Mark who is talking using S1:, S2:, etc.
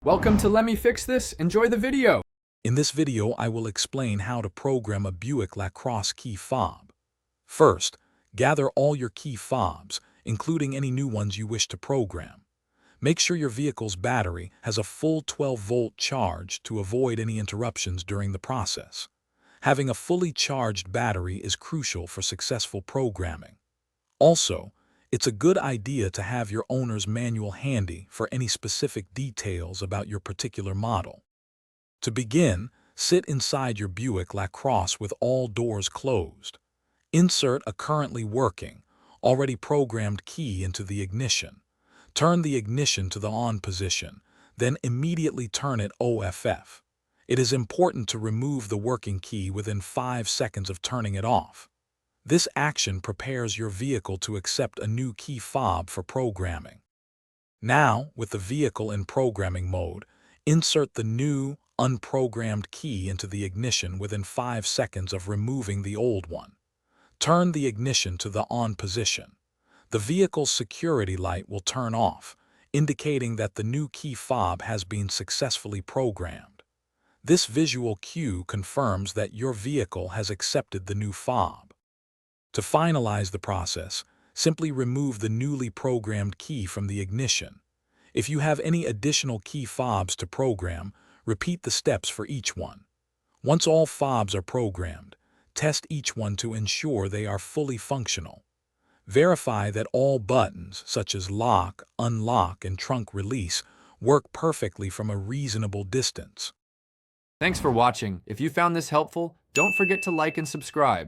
S1: Welcome to Let Me Fix This. Enjoy the video.
S2: In this video, I will explain how to program a Buick Lacrosse key fob. First, gather all your key fobs, including any new ones you wish to program. Make sure your vehicle's battery has a full 12-volt charge to avoid any interruptions during the process. Having a fully charged battery is crucial for successful programming. Also, it's a good idea to have your owner's manual handy for any specific details about your particular model. To begin, sit inside your Buick Lacrosse with all doors closed. Insert a currently working, already programmed key into the ignition. Turn the ignition to the on position, then immediately turn it OFF. It is important to remove the working key within 5 seconds of turning it off. This action prepares your vehicle to accept a new key fob for programming. Now, with the vehicle in programming mode, insert the new, unprogrammed key into the ignition within 5 seconds of removing the old one. Turn the ignition to the on position. The vehicle's security light will turn off, indicating that the new key fob has been successfully programmed. This visual cue confirms that your vehicle has accepted the new fob. To finalize the process, simply remove the newly programmed key from the ignition. If you have any additional key fobs to program, repeat the steps for each one. Once all fobs are programmed, test each one to ensure they are fully functional. Verify that all buttons, such as lock, unlock, and trunk release, work perfectly from a reasonable distance.
S1: Thanks for watching. If you found this helpful, don't forget to like and subscribe.